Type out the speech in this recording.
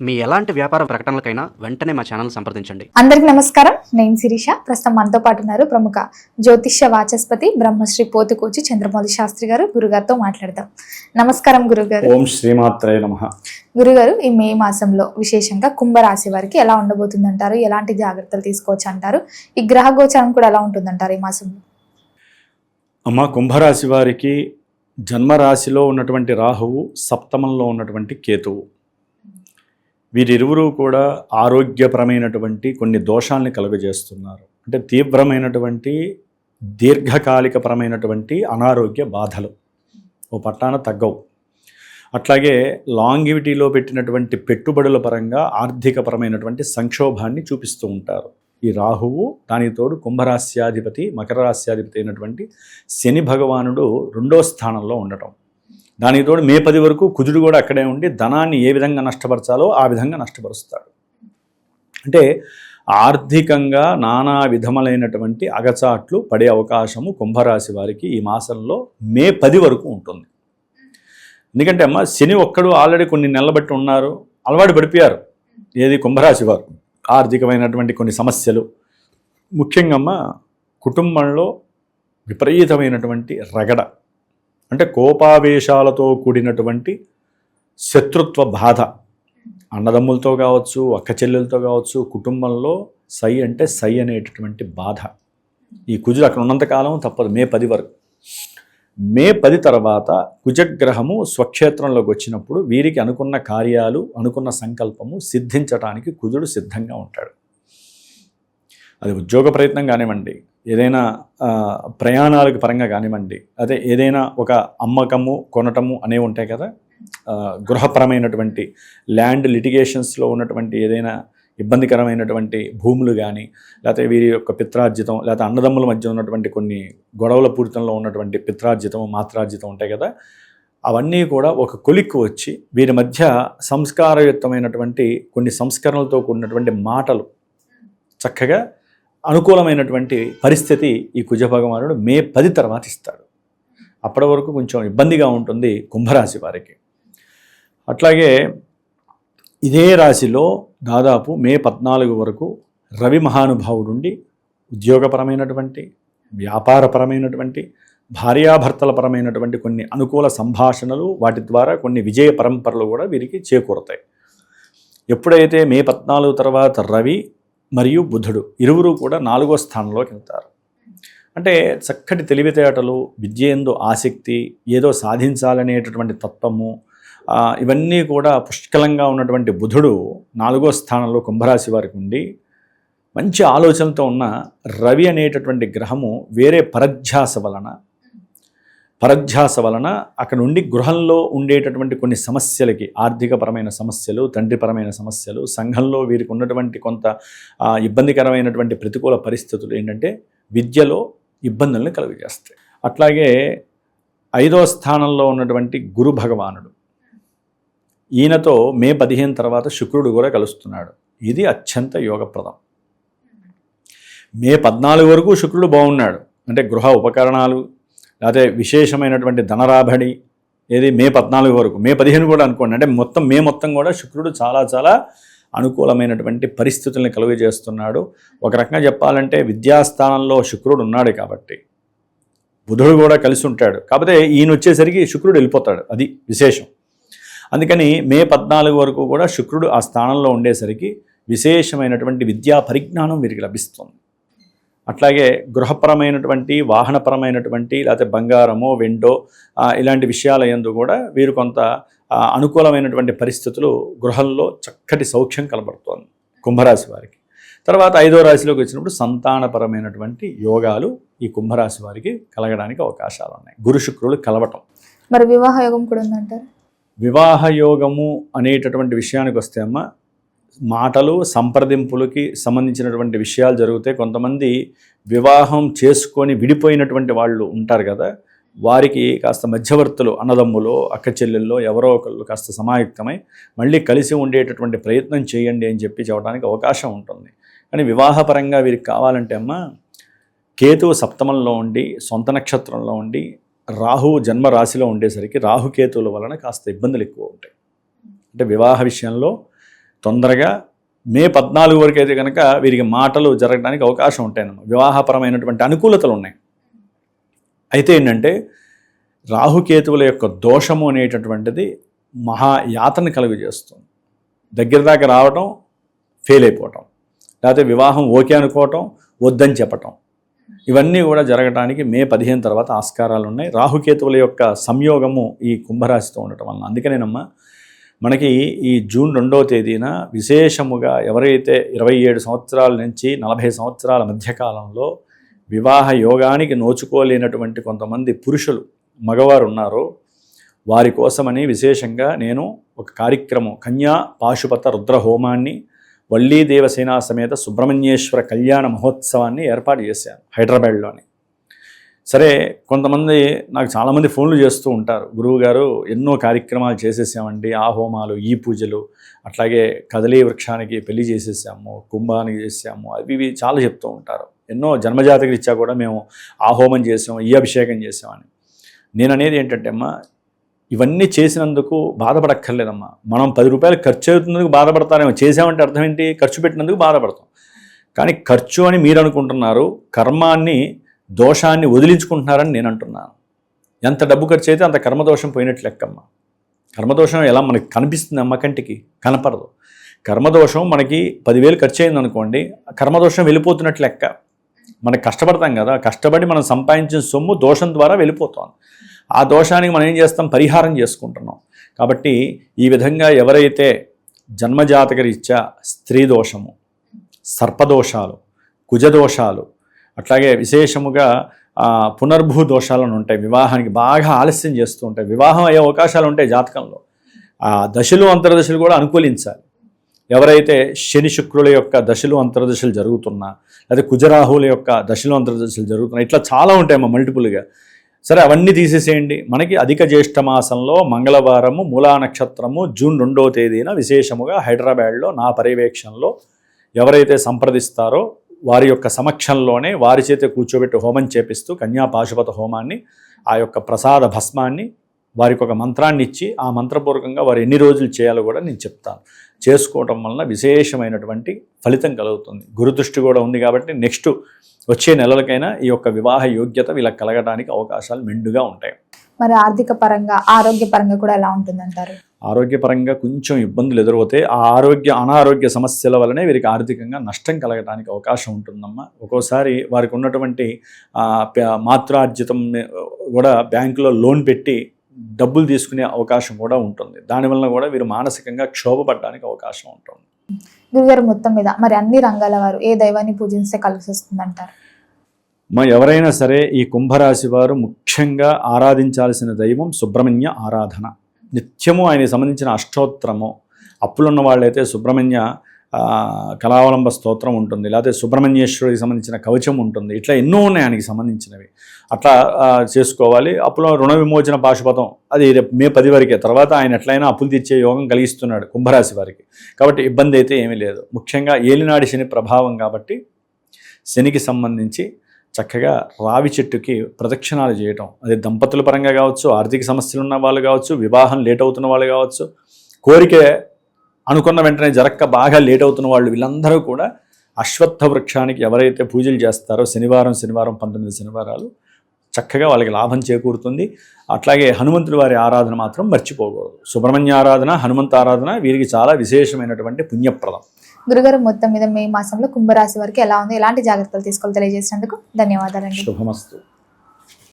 మీ ఎలాంటి వ్యాపార ప్రకటనలకైనా వెంటనే మా ఛానల్ సంప్రదించండి. అందరికీ నమస్కారం. నేను శిరీష. ప్రస్తుతం మనతో పాటు ఉన్నారు ప్రముఖ జ్యోతిష్య వాచస్పతి బ్రహ్మశ్రీ పోతుకూచి చంద్రమౌళి శాస్త్రి గారు. గురుగారితో మాట్లాడదాం. నమస్కారం గురుగారు. ఓం శ్రీమాత్రే నమః. గురుగారు, ఈ మే మాసంలో విశేషంగా కుంభరాశి వారికి ఎలా ఉండబోతుంది అంటారు? ఎలాంటి జాగ్రత్తలు తీసుకోవచ్చు అంటారు? ఈ గ్రహ గోచారం కూడా ఎలా ఉంటుందంటారు ఈ మాసంలో? అమ్మ, కుంభరాశి వారికి జన్మరాశిలో ఉన్నటువంటి రాహువు, సప్తమంలో ఉన్నటువంటి కేతువు, వీరిరువురు కూడా ఆరోగ్యపరమైనటువంటి కొన్ని దోషాలని కలుగజేస్తున్నారు. అంటే తీవ్రమైనటువంటి దీర్ఘకాలికపరమైనటువంటి అనారోగ్య బాధలు ఓ పట్టాన తగ్గవు. అట్లాగే లాంగివిటీలో పెట్టినటువంటి పెట్టుబడుల పరంగా ఆర్థికపరమైనటువంటి సంక్షోభాన్ని చూపిస్తూ ఉంటారు ఈ రాహువు. దానికి తోడు కుంభరాశ్యాధిపతి, మకర రాశ్యాధిపతి అయినటువంటి శని భగవానుడు 2వ స్థానంలో ఉండటం, దానికి తోడు మే 10 వరకు కుజుడు కూడా అక్కడే ఉండి ధనాన్ని ఏ విధంగా నష్టపరచాలో ఆ విధంగా నష్టపరుస్తాడు. అంటే ఆర్థికంగా నానా విధములైనటువంటి అగచాట్లు పడే అవకాశము కుంభరాశి వారికి ఈ మాసంలో మే 10 వరకు ఉంటుంది. ఎందుకంటే అమ్మ, శని ఒక్కడు ఆల్రెడీ కొన్ని నెలల బట్టి ఉన్నారు, అలవాటు పడిపోయారు. ఏది కుంభరాశి వారు ఆర్థికమైనటువంటి కొన్ని సమస్యలు, ముఖ్యంగా అమ్మ కుటుంబంలో విపరీతమైనటువంటి రగడ, అంటే కోపావేశాలతో కూడినటువంటి శత్రుత్వ బాధ, అన్నదమ్ములతో కావచ్చు, అక్క చెల్లెలతో కావచ్చు, కుటుంబంలో సై అంటే సై అనేటటువంటి బాధ. ఈ కుజుడు అక్కడ ఉన్నంతకాలం తప్పదు మే 10 వరకు. మే 10 తర్వాత కుజగ్రహము స్వక్షేత్రంలోకి వచ్చినప్పుడు వీరికి అనుకున్న కార్యాలు, అనుకున్న సంకల్పము సిద్ధించడానికి కుజుడు సిద్ధంగా ఉంటాడు. అది ఉద్యోగ ప్రయత్నం కానివ్వండి, ఏదైనా ప్రయాణాలకు పరంగా కానివ్వండి, అదే ఏదైనా ఒక అమ్మకము కొనటము అనేవి ఉంటాయి కదా, గృహపరమైనటువంటి ల్యాండ్ లిటిగేషన్స్లో ఉన్నటువంటి ఏదైనా ఇబ్బందికరమైనటువంటి భూములు కానీ, లేకపోతే వీరి యొక్క పిత్రార్జితం, లేకపోతే అన్నదమ్ముల మధ్య ఉన్నటువంటి కొన్ని గొడవల పూరితంలో ఉన్నటువంటి పిత్రార్జితం, మాత్రార్జితం ఉంటాయి కదా, అవన్నీ కూడా ఒక కొలిక్కు వచ్చి వీరి మధ్య సంస్కారయుక్తమైనటువంటి కొన్ని సంస్కరణలతో కూడినటువంటి మాటలు చక్కగా అనుకూలమైనటువంటి పరిస్థితి ఈ కుజ భగవానుడు మే 10 తర్వాత ఇస్తాడు. అప్పటి వరకు కొంచెం ఇబ్బందిగా ఉంటుంది కుంభరాశి వారికి. అట్లాగే ఇదే రాశిలో దాదాపు మే 14 వరకు రవి మహానుభావుడుండి ఉద్యోగపరమైనటువంటి, వ్యాపారపరమైనటువంటి, భార్యాభర్తల పరమైనటువంటి కొన్ని అనుకూల సంభాషణలు, వాటి ద్వారా కొన్ని విజయ పరంపరలు కూడా వీరికి చేకూరతాయి. ఎప్పుడైతే మే 14 తర్వాత రవి మరియు బుధుడు ఇరువురు కూడా 4వ స్థానంలోకి వెళ్తారు. అంటే చక్కటి తెలివితేటలు, విద్య యందు ఆసక్తి, ఏదో సాధించాలనేటటువంటి తత్వము, ఇవన్నీ కూడా పుష్కలంగా ఉన్నటువంటి బుధుడు 4వ స్థానంలో కుంభరాశి వారికి ఉండి మంచి ఆలోచనతో ఉన్న రవి అనేటటువంటి గ్రహము వేరే పరధ్యాస వలన అక్కడ ఉండి గృహంలో ఉండేటటువంటి కొన్ని సమస్యలకి, ఆర్థికపరమైన సమస్యలు, తండ్రిపరమైన సమస్యలు, సంఘంలో వీరికి ఉన్నటువంటి కొంత ఇబ్బందికరమైనటువంటి ప్రతికూల పరిస్థితులు ఏంటంటే విద్యలో ఇబ్బందులను కలుగజేస్తాయి. అట్లాగే 5వ స్థానంలో ఉన్నటువంటి గురు భగవానుడు, ఈయనతో మే 15 తర్వాత శుక్రుడు కూడా కలుస్తున్నాడు. ఇది అత్యంత యోగప్రదం. మే 14 వరకు శుక్రుడు బాగున్నాడు, అంటే గృహ ఉపకరణాలు, లేకపోతే విశేషమైనటువంటి ధనరాబడి, ఏది మే 14 వరకు. మే 15 కూడా అనుకోండి, అంటే మే మొత్తం కూడా శుక్రుడు చాలా చాలా అనుకూలమైనటువంటి పరిస్థితుల్ని కలుగజేస్తున్నాడు. ఒక రకంగా చెప్పాలంటే విద్యాస్థానంలో శుక్రుడు ఉన్నాడు కాబట్టి బుధుడు కూడా కలిసి ఉంటాడు. కాకపోతే ఈయన వచ్చేసరికి శుక్రుడు వెళ్ళిపోతాడు, అది విశేషం. అందుకని మే 14 వరకు కూడా శుక్రుడు ఆ స్థానంలో ఉండేసరికి విశేషమైనటువంటి విద్యా పరిజ్ఞానం వీరికి లభిస్తుంది. అట్లాగే గృహపరమైనటువంటి, వాహనపరమైనటువంటి, లేకపోతే బంగారమో వెండో ఇలాంటి విషయాల యందు కూడా వీరు కొంత అనుకూలమైనటువంటి పరిస్థితులు, గృహంలో చక్కటి సౌఖ్యం కనబడుతోంది కుంభరాశి వారికి. తర్వాత 5వ రాశిలోకి వచ్చినప్పుడు సంతానపరమైనటువంటి యోగాలు ఈ కుంభరాశి వారికి కలగడానికి అవకాశాలు ఉన్నాయి. గురు శుక్రులు కలవటం. మరి వివాహ యోగం కూడా ఉందంటారు? వివాహ యోగము అనేటటువంటి విషయానికి వస్తే అమ్మ, మాటలు, సంప్రదింపులకి సంబంధించినటువంటి విషయాలు జరుగుతాయి. కొంతమంది వివాహం చేసుకొని విడిపోయినటువంటి వాళ్ళు ఉంటారు కదా, వారికి కాస్త మధ్యవర్తులు, అన్నదమ్ములో, అక్క చెల్లెల్లో ఎవరో ఒకళ్ళు కాస్త సమాయుక్తమై మళ్ళీ కలిసి ఉండేటటువంటి ప్రయత్నం చేయండి అని చెప్పడానికి అవకాశం ఉంటుంది. కానీ వివాహపరంగా వీరికి కావాలంటే అమ్మ, కేతువు సప్తమంలో ఉండి, సొంత నక్షత్రంలో ఉండి, రాహువు జన్మరాశిలో ఉండేసరికి రాహుకేతువుల వలన కాస్త ఇబ్బందులు ఎక్కువ ఉంటాయి. అంటే వివాహ విషయంలో తొందరగా మే 14 వరకు అయితే కనుక వీరికి మాటలు జరగడానికి అవకాశం ఉంటాయన్నమాట. వివాహపరమైనటువంటి అనుకూలతలు ఉన్నాయి. అయితే ఏంటంటే రాహుకేతువుల యొక్క దోషము అనేటటువంటిది మహాయాతన కలుగజేస్తుంది. దగ్గర దాకా రావటం, ఫెయిల్ అయిపోవటం, లేకపోతే వివాహం ఓకే అనుకోవటం, వద్దని చెప్పటం, ఇవన్నీ కూడా జరగడానికి మే 15 తర్వాత ఆస్కారాలు ఉన్నాయి. రాహుకేతువుల యొక్క సంయోగము ఈ కుంభరాశితో ఉండటం వలన. అందుకనేనమ్మా మనకి ఈ జూన్ 2వ తేదీన విశేషముగా ఎవరైతే 27 సంవత్సరాల నుంచి 40 సంవత్సరాల మధ్యకాలంలో వివాహ యోగానికి నోచుకోలేనటువంటి కొంతమంది పురుషులు, మగవారు ఉన్నారో వారి కోసమని విశేషంగా నేను ఒక కార్యక్రమం కన్యా పాశుపత రుద్ర హోమాన్ని, వల్లీ దేవసేన సమేత సుబ్రహ్మణ్యేశ్వర కళ్యాణ మహోత్సవాన్ని ఏర్పాటు చేశాను హైదరాబాద్లోని. సరే, కొంతమంది నాకు చాలామంది ఫోన్లు చేస్తూ ఉంటారు, గురువుగారు ఎన్నో కార్యక్రమాలు చేసేసామండి, ఆ హోమాలు, ఈ పూజలు, అట్లాగే కదలీ వృక్షానికి పెళ్లి చేసేసాము, కుంభానికి చేసాము, అవి ఇవి చాలా చెప్తూ ఉంటారు. ఎన్నో జన్మజాతక రీత్యా కూడా మేము ఆ హోమం చేసాము, ఈ అభిషేకం చేసామని. నేను అనేది ఏంటంటే అమ్మా, ఇవన్నీ చేసినందుకు బాధపడక్కర్లేదమ్మా. మనం 10 రూపాయలు ఖర్చు అవుతున్నందుకు బాధపడతారేమో, చేసామంటే అర్థం ఏంటి, ఖర్చు పెట్టినందుకు బాధపడతాం. కానీ ఖర్చు అని మీరు అనుకుంటున్నారు, కర్మాన్ని, దోషాన్ని వదిలించుకుంటున్నారని నేను అంటున్నాను. ఎంత డబ్బు ఖర్చు అయితే అంత కర్మదోషం పోయినట్లు లెక్కమ్మ. కర్మదోషం ఎలా మనకి కనిపిస్తుంది అమ్మ, కంటికి కనపడదు. కర్మదోషం మనకి 10,000 ఖర్చు అయింది అనుకోండి, కర్మదోషం వెళ్ళిపోతున్నట్లు లెక్క. మనకి కష్టపడతాం కదా, కష్టపడి మనం సంపాదించిన సొమ్ము దోషం ద్వారా వెళ్ళిపోతాం. ఆ దోషానికి మనం ఏం చేస్తాం, పరిహారం చేసుకుంటున్నాం. కాబట్టి ఈ విధంగా ఎవరైతే జన్మజాతక రీత్యా స్త్రీ దోషము, సర్పదోషాలు, కుజదోషాలు, అట్లాగే విశేషముగా పునర్భూ దోషాలను ఉంటాయి, వివాహానికి బాగా ఆలస్యం చేస్తూ ఉంటాయి, వివాహం అయ్యే అవకాశాలు ఉంటాయి జాతకంలో. ఆ దశలు అంతర్దశలు కూడా అనుకూలించాలి. ఎవరైతే శని శుక్రుల యొక్క దశలు అంతర్దశలు జరుగుతున్నా, లేదా కుజరాహువుల యొక్క దశలు అంతర్దశలు జరుగుతున్నా, ఇట్లా చాలా ఉంటాయమ్మా మల్టిపుల్గా. సరే, అవన్నీ తీసేసేయండి. మనకి అధిక జ్యేష్ఠ మాసంలో మంగళవారము మూలా నక్షత్రము జూన్ 2వ తేదీన విశేషముగా హైదరాబాద్లో నా పర్యవేక్షణలో ఎవరైతే సంప్రదిస్తారో వారి యొక్క సమక్షంలోనే వారి చేత కూర్చోబెట్టి హోమం చేపిస్తూ కన్యా పాశుపత హోమాన్ని, ఆ యొక్క ప్రసాద భస్మాన్ని, వారికి ఒక మంత్రాన్ని ఇచ్చి ఆ మంత్రపూర్వకంగా వారు ఎన్ని రోజులు చేయాలో కూడా నేను చెప్తాను. చేసుకోవటం వలన విశేషమైనటువంటి ఫలితం కలుగుతుంది. గురుదృష్టి కూడా ఉంది కాబట్టి నెక్స్ట్ వచ్చే నెలలకైనా ఈ యొక్క వివాహ యోగ్యత వీళ్ళకి కలగడానికి అవకాశాలు మెండుగా ఉంటాయి. మరి ఆర్థిక పరంగా, ఆరోగ్య పరంగా కూడా ఎలా ఉంటుందంటారు? ఆరోగ్యపరంగా కొంచెం ఇబ్బందులు ఎదురవుతాయి. ఆ అనారోగ్య సమస్యల వల్లనే వీరికి ఆర్థికంగా నష్టం కలగడానికి అవకాశం ఉంటుందమ్మా. ఒక్కోసారి వారికి ఉన్నటువంటి మాతృార్జితం కూడా బ్యాంకులో లోన్ పెట్టి డబ్బులు తీసుకునే అవకాశం కూడా ఉంటుంది. దానివల్ల కూడా వీరు మానసికంగా క్షోభపడడానికి అవకాశం ఉంటుంది. గురుగారు, మొత్తం మీద మరి అన్ని రంగాల వారు ఏ దైవాన్ని పూజిస్తే కలిసి వస్తుందంటారు? ఎవరైనా సరే ఈ కుంభరాశి వారు ముఖ్యంగా ఆరాధించాల్సిన దైవం సుబ్రహ్మణ్య ఆరాధన. నిత్యము ఆయనకి సంబంధించిన అష్టోత్తరము, అప్పులున్న వాళ్ళైతే సుబ్రహ్మణ్య కళావలంబ స్తోత్రం ఉంటుంది, లేకపోతే సుబ్రహ్మణ్యేశ్వరుడికి సంబంధించిన కవచం ఉంటుంది. ఇట్లా ఎన్నో ఉన్నాయి ఆయనకి సంబంధించినవి. అట్లా చేసుకోవాలి. అప్పులో రుణ విమోచన పాశుపతం అది మే 10 వరకే. తర్వాత ఆయన ఎట్లయినా అప్పులు తీర్చే యోగం కలిగిస్తున్నాడు కుంభరాశి వారికి. కాబట్టి ఇబ్బంది అయితే ఏమీ లేదు. ముఖ్యంగా ఏలినాడి శని ప్రభావం కాబట్టి శనికి సంబంధించి చక్కగా రావి చెట్టుకి ప్రదక్షిణాలు చేయటం, అది దంపతుల పరంగా కావచ్చు, ఆర్థిక సమస్యలు ఉన్న వాళ్ళు కావచ్చు, వివాహం లేట్ అవుతున్న వాళ్ళు కావచ్చు, కోరిక అనుకున్న వెంటనే జరక్క బాగా లేట్ అవుతున్న వాళ్ళు, వీళ్ళందరూ కూడా అశ్వత్థ వృక్షానికి ఎవరైతే పూజలు చేస్తారో శనివారం 19 శనివారాలు చక్కగా వాళ్ళకి లాభం చేకూరుతుంది. అట్లాగే హనుమంతుడి వారి ఆరాధన మాత్రం మర్చిపోకూడదు. సుబ్రహ్మణ్య ఆరాధన, హనుమంత ఆరాధన వీరికి చాలా విశేషమైనటువంటి పుణ్యప్రదం. గురుగారు, మొత్తం మీద మే మాసంలో కుంభరాశి వారికి ఎలా ఉంది, ఎలాంటి జాగ్రత్తలు తీసుకోవాలి తెలియజేసినందుకు ధన్యవాదాలండి. శుభమస్తు.